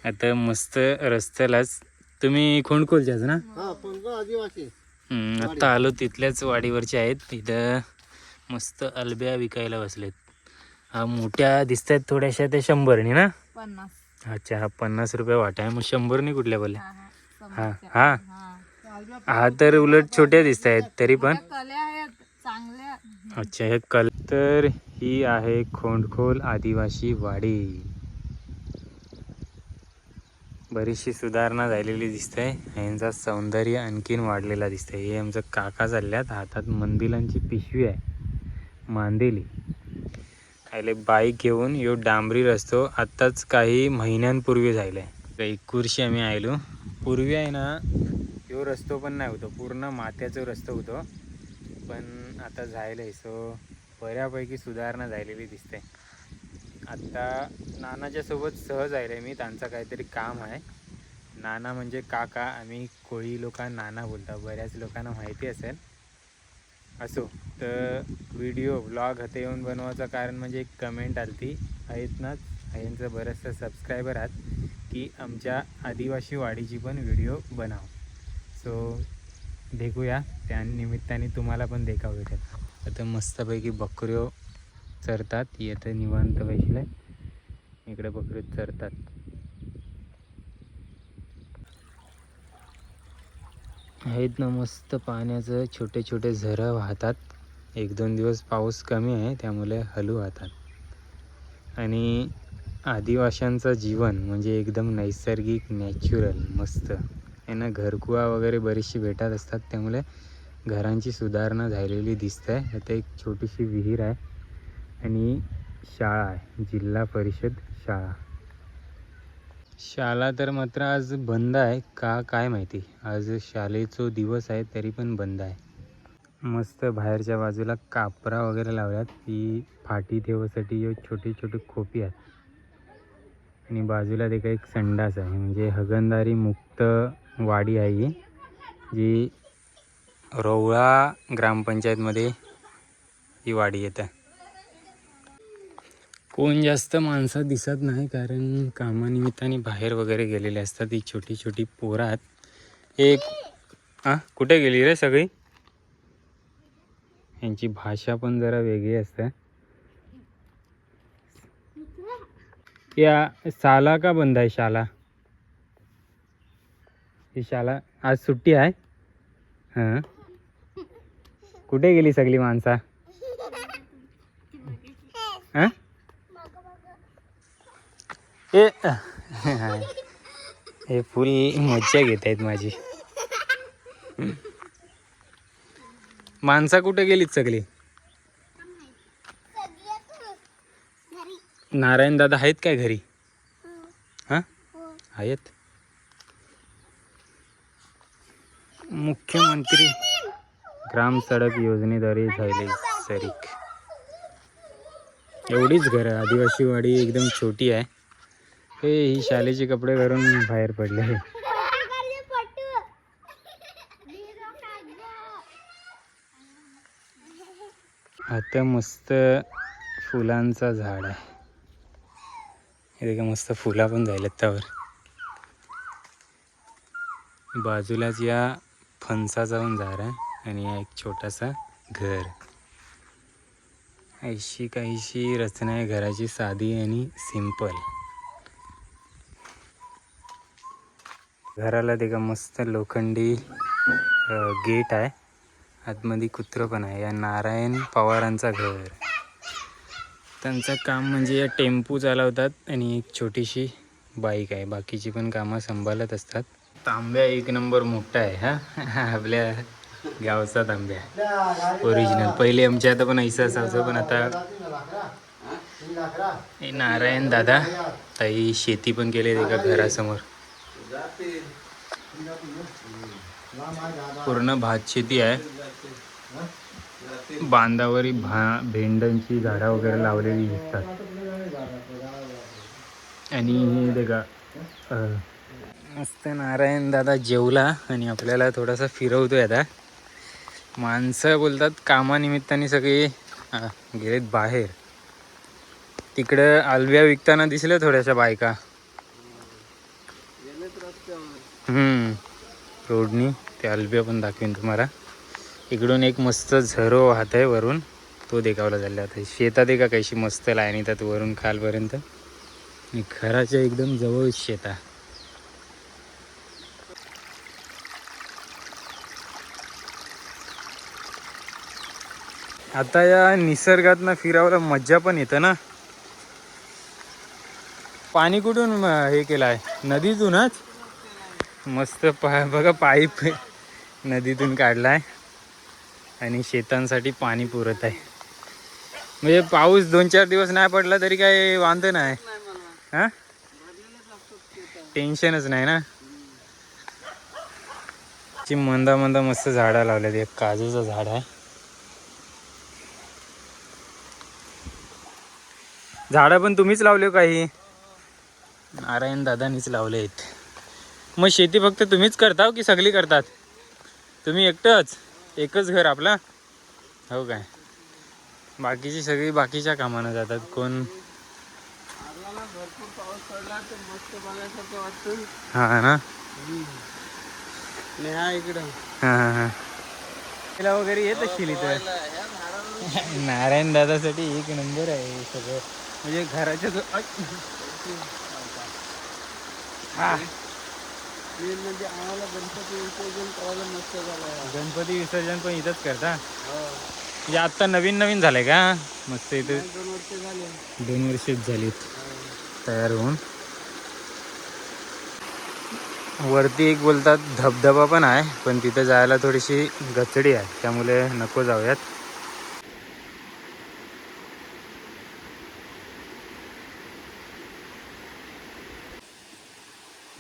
आता मस्त रस्त्यालाच तुम्ही खोंडकोलच्याच ना? आदिवासी. आता आलो तिथल्याच वाडीवरचे आहेत. तिथं मस्त अलब्या विकायला बसलेत. हा मोठ्या दिसत आहेत थोड्याशा, ते 100नी ना? 50. अच्छा, हा 50 रुपये वाटा आहे. मग 100नी कुठल्या बोलल्या? हा हा हा, तर उलट छोट्या दिसत आहेत तरी पण. कल्या आहेत चांगल्या. अच्छा, हे कल तर ही आहे खोंडखोल आदिवासी वाडी. बरीचशी सुधारणा झालेली दिसते. यांचा सौंदर्य आणखीन वाढलेला दिसतंय. हे आमचं काका चालल्यात, हातात मंदिलांची पिशवी आहे मांदेली. खायले बाईक घेऊन यो डांबरी रस्तो आत्ताच काही महिन्यांपूर्वी झालाय. एक कुर्शी आम्ही आयलो. पूर्वी आहे ना, यो रस्तो पण नाही होतो, पूर्ण मात्याचा रस्तो होतो. पण आता झालंय, सो बऱ्यापैकी सुधारणा झालेली दिसते. आत्ता नानाच्या सोबत सहज आहे मी, त्यांचं काहीतरी काम आहे. नाना म्हणजे काका, आम्ही कोळी लोकांना नाना बोलतो, बऱ्याच लोकांना माहिती असेल. असो, तर व्हिडिओ ब्लॉग हाते येऊन बनवायचं कारण म्हणजे एक कमेंट आली ती आहेत ना, यांचं बरंचसं सबस्क्रायबर आहात की आमच्या आदिवासी वाडीची पण व्हिडिओ बनव. सो देखूया, त्या निमित्ताने तुम्हाला पण देखाव भेटेल. आता मस्तपैकी बकऱ्यो चरतात. येतं निवांत बसले इकडे, बकरी चरतात. आहेत ना मस्त पाण्याचं छोटे छोटे झरं वाहतात. 1-2 दिवस पाऊस कमी आहे त्यामुळे हलू वाहतात. आणि आदिवाशांचं जीवन म्हणजे एकदम नैसर्गिक, नॅचरल, मस्त. यांना घरकुवा वगैरे बरीचशी भेटत असतात, त्यामुळे घरांची सुधारणा झालेली दिसते. आता एक छोटीशी विहीर आहे आणि शाळा आहे, जिल्हा परिषद शाळा. शाळा तर मात्र आज बंद आहे का काय माहिती. आज शाळेचा दिवस आहे तरी पण बंद आहे. मस्त बाहेरच्या बाजूला कापरा वगैरे लावल्यात. ती फाटी ठेवासाठी छोटी छोटी खोपी आहेत. आणि बाजूला देखील एक संडास आहे, म्हणजे हगणदारी मुक्त वाडी आहे ही, जी रोवळा ग्रामपंचायतमध्ये ही वाडी येते. कोण जास्त माणसं दिसत नाही कारण कामानिमित्ताने बाहेर वगैरे गेलेले असतात. ही छोटी छोटी पोरं आहेत. एक कुठे गेली रे सगळी? यांची भाषा पण जरा वेगळी असते. या शाला का बंद आहे? शाला, ही शाला आज सुट्टी आहे. हां, कुठे गेली सगळी माणसं? हां, हे फुल मज्जा घेत आहेत माझी. माणसं कुठे गेलीत सगळी? नारायण दादा आहेत काय घरी? हां, आहेत. मुख्यमंत्री ग्राम सडक योजनेद्वारे झाले सरीक. एवढीच घरं, आदिवासी वाडी एकदम छोटी आहे. हे ही शालेचे कपडे घालून बाहेर पडले. आता मस्त फुलांचा झाड आहे. हे देखा मस्त फुला पण झालेत त्यावर. बाजूलाच या फणसाचा पण झाड आहे आणि एक छोटासा घर. अशी काहीशी रचना आहे घराची, साधी आणि सिंपल. घराला देखा मस्त लोखंडी गेट आहे. आतमध्ये कुत्रं पण आहे. या नारायण पवारांचा घर. त्यांचं काम म्हणजे या टेम्पो चालवतात आणि एक छोटीशी बाईक आहे. बाकीची पण कामं सांभाळत असतात. तांब्या एक नंबर मोठा आहे हा, आपल्या गावचा तांब्या ओरिजिनल. पहिले आमच्या आता पण ऐसा असायचं, पण आता नारायण दादा ताई शेती पण केली एका घरासमोर. पूर्ण भात शेती आहे. बांधावरी भेंड्यांची झाडं वगैरे लावलेली दिसतात. आणि हे देखा मस्त नारायण दादा जेवला आणि आपल्याला थोडासा फिरवतोय. आता माणसं बोलतात कामानिमित्ताने सगळे गेलेत बाहेर, तिकडं आलव्या विकताना दिसल्या थोड्याशा बायका. रोडनी ते आलव्या पण दाखवीन तुम्हाला. इकडून एक मस्त झरो वाहत आहे वरून, तो देखावला झाला. आता शेतात आहे का कशी मस्त लाईन येतात वरून खालपर्यंत. आणि घराच्या एकदम जवळ शेता. आता या निसर्गात फिरायला मज्जा पण येतं ना. पाणी कुठून हे केलं आहे? नदीतूनच. मस्त बघा पाईप नदीतून काढलाय आणि शेतांसाठी पाणी पुरत आहे. म्हणजे पाऊस 2-4 दिवस नाही पडला तरी काही वांध नाही. हा, टेन्शनच नाही ना. ची मंदा मंदा मस्त झाडं लावल्यात. एक काजूचं झाड आहे. झाडं पण तुम्हीच लावले काही? नारायण दादानीच लावले आहेत. मग शेती फक्त तुम्हीच करता की सगळी करतात? तुम्ही एकटंच? एकच घर आपला? हो काय. बाकीची सगळी बाकीच्या कामानं जातात. कोण भरपूर पाऊस पडला तर मस्त बघायसारखं वाटतं. हा ना. हा इकडं तिला वगैरे येत असतील इथं. नारायण दादासाठी एक नंबर आहे हे सगळं. म्हणजे घराच्या हा मेन म्हणजे आम्हाला गणपती विसर्जन करायला मस्त झालं. गणपती विसर्जन पण इथंच करता? म्हणजे आत्ता नवीन नवीन झालंय का? मस्त इथं 2 वर्ष झाले. 2 वर्षच झालीत तयार होऊन. वरती एक बोलतात धबधबा पण आहे, पण तिथं जायला थोडीशी गचडी आहे, त्यामुळे नको जाऊयात.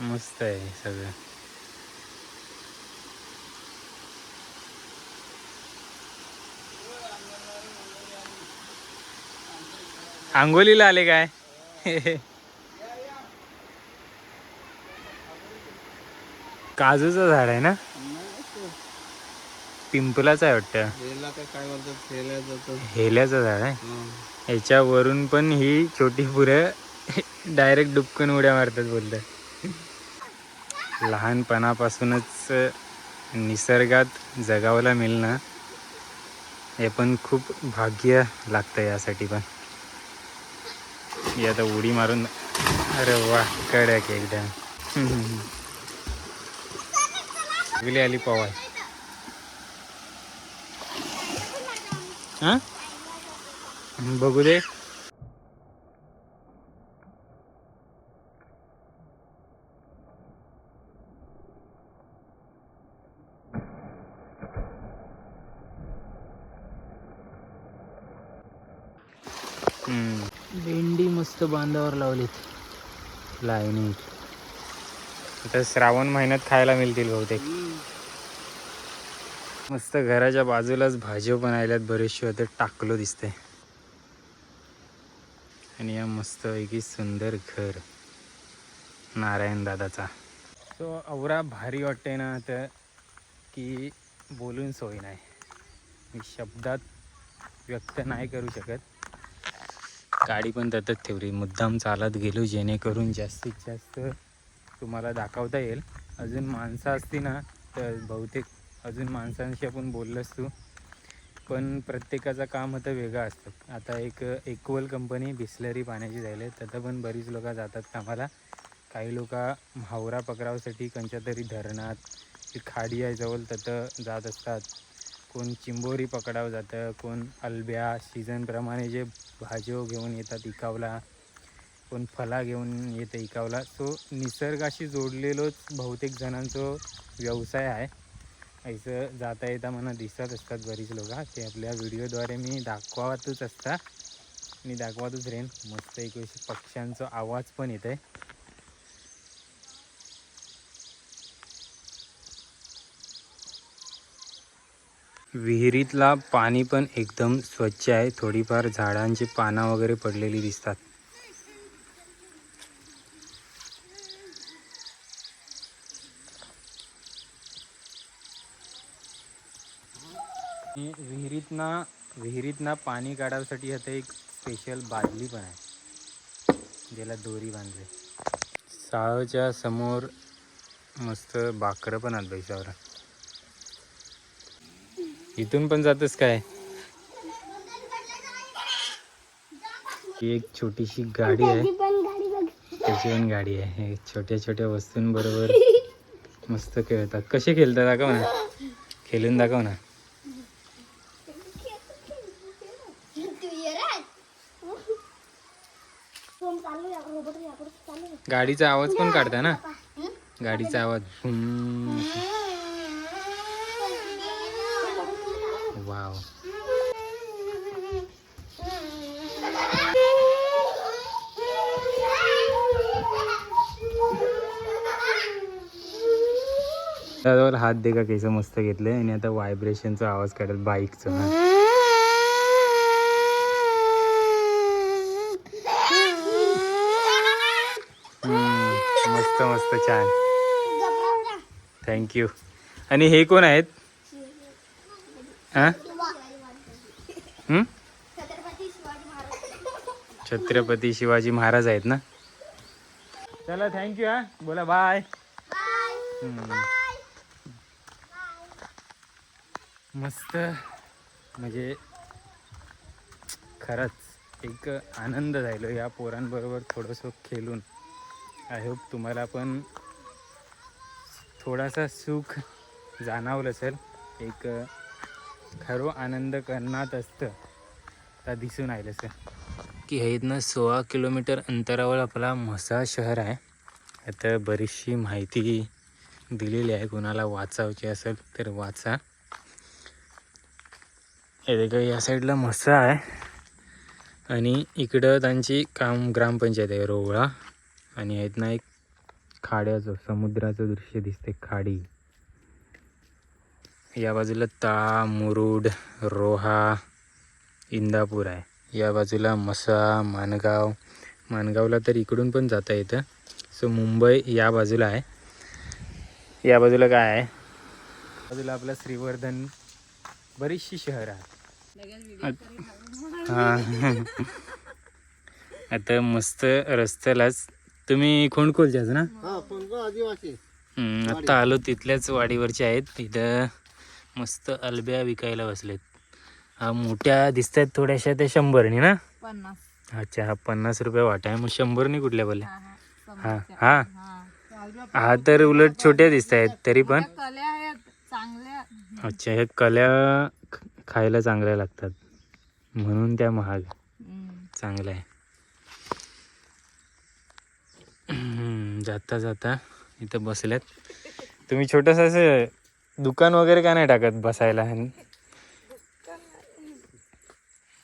मस्त आहे सगळं. आंघोलीला आले काय? काजूचं झाड आहे ना? पिंपलाचं आहे वाटतं. काय बोलतात? हेल्याचं झाड आहे. याच्यावरून पण ही छोटी पुरं डायरेक्ट डुबकन उड्या मारतात बोलतात. लहानपणापासूनच निसर्गात जगावला मिळणं हे पण खूप भाग्य लागतं यासाठी पण. ही आता उडी मारून, अरे वा कडक एकदम. गेली आली पवाय. हा बघू दे. भेंडी मस्त बांधावर लावलीत लाईनीत. आता श्रावण महिन्यात खायला मिळतील बहुतेक. मस्त घराच्या बाजूलाच भाजी पण आल्यात बरेचसे. होते टाकलो दिसते. आणि या मस्त पैकी सुंदर घर नारायण दादाचा. तो अवरा भारी वाटते ना तर की बोलून सोय नाही. मी शब्दात व्यक्त नाही करू शकत. गाडी पण त्यातच ठेवली, मुद्दाम चालत गेलो जेणेकरून जास्तीत जास्त तुम्हाला दाखवता येईल. अजून माणसं असती ना तर बहुतेक अजून माणसांशी आपण बोललो असतो, पण प्रत्येकाचं काम होतं वेगळं असतं. आता एक इक्वल कंपनी बिस्लरी पाण्याची जायला, त्यात पण बरीच लोक जातात कामाला. काही लोक हावरा पकडावसाठी कोणत्या तरी धरणात, ती खाडी आहे जवळ तिथं जात असतात. कोण चिंबोरी पकडावं जातं, कोण अलब्या सीझनप्रमाणे जे भाज्या घेऊन येतात इकावला, कोण फला घेऊन येतं इकावला. सो निसर्गाशी जोडलेलोच बहुतेक जणांचा व्यवसाय आहे. असं जाता येता मला दिसत असतात बरीच लोक. ते आपल्या व्हिडिओद्वारे मी दाखवतच असतात. मी दाखवतच राहीन. मस्त एक पक्ष्यांचा आवाज पण येत आहे. विहिरीतला पाणी पण एकदम स्वच्छ आहे. थोडीफार झाडांची पानं वगैरे पडलेली दिसतात. विहिरीतना पाणी काढायसाठी आता एक स्पेशल बादली पण आहे. ज्याला दोरी बांधले. साळच्या समोर मस्त बाकरं पण आहेत बैसावर. इथून पण जातस काय? ही एक छोटीशी गाडी आहे, त्याची पण गाडी आहे. हे छोट्या छोट्या वस्तूंबरोबर मस्त खेळतात. कसे खेळतात दाखव ना, खेळून दाखव ना. गाडीचा आवाज पण काढता ना, गाडीचा आवाज. वाव. त्याजवळ हात दे का केस मस्त घेतले आणि आता व्हायब्रेशनचा आवाज काढत बाईकचं. मस्त मस्त छान, थँक्यू. आणि हे कोण आहेत? हा, छत्रपती शिवाजी महाराज आहेत ना. चला थँक्यू. हा बोला बाय. मस्त, म्हणजे खरंच एक आनंद झालो या पोरांबरोबर थोडंसं खेळून. आय होप तुम्हाला पण थोडासा सुख जाणवलं असेल. एक खरो आनंद करण्यात असतं तर दिसून आलं सर की हे इथनं 16 किलोमीटर अंतरावर आपला म्हसा शहर आहे. आता बरीचशी माहिती दिलेली आहे, कोणाला वाचायची असेल तर वाचा. हे देखा या साईडला म्हसा आहे आणि इकडं त्यांची ग्रामपंचायत आहे रोवळा. आणि इथनं एक खाड्याचं समुद्राचं दृश्य दिसते, खाडी. या बाजूला तळा, मुरुड, रोहा, इंदापूर आहे. या बाजूला मसा, माणगाव. माणगावला तर इकडून पण जाता येतं. सो मुंबई या बाजूला आहे. या बाजूला काय आहे? बाजूला आपलं श्रीवर्धन. बरीचशी शहर आहे. हां आता मस्त रस्त्यालाच. तुम्ही खोंडकोलच्याच ना? आदिवासी. आत्ता आलो तिथल्याच वाडीवरचे आहेत. तिथं मस्त अलब्या विकायला बसलेत. हा मोठ्या दिसत आहेत थोड्याशा, त्या 100नी ना? 50. अच्छा, हा 50 रुपये वाटा आहे. मग 100नी कुठल्या बोलल्या? हां हां हा तर उलट छोट्या दिसत आहेत तरी पण. कल्या आहेत चांगल्या. अच्छा, ह्या कल्या खायला चांगल्या लागतात म्हणून त्या महाग. चांगलं आहे. जाता जाता इथं बसल्यात. तुम्ही छोटंसं असं दुकान वगैरे का नाही टाकत बसायला?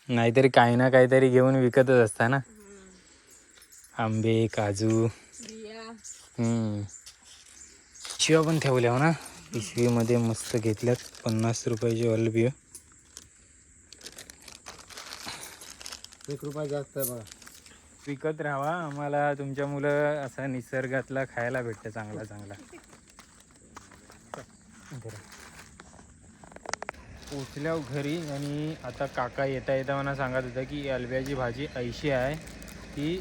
नाहीतरी काही ना काहीतरी घेऊन विकतच असता ना. आंबे, काजू. शिवा पण ठेवल्या हो ना पिशवीमध्ये मस्त घेतल्यात. 50 रुपयाची अलबिया. 1 रुपया जास्त आहे बघा. विकत राहावा, आम्हाला तुमच्या मुलं असा निसर्गातला खायला भेटतं चांगला चांगला. पोचल्या घरी आणि आता काका येता येता मला सांगत होतं की अलब्याची भाजी 80 आहे. ती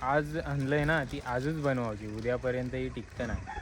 आज आणलंय ना, ती आजच बनवायची, उद्यापर्यंत ही टिकतं नाही.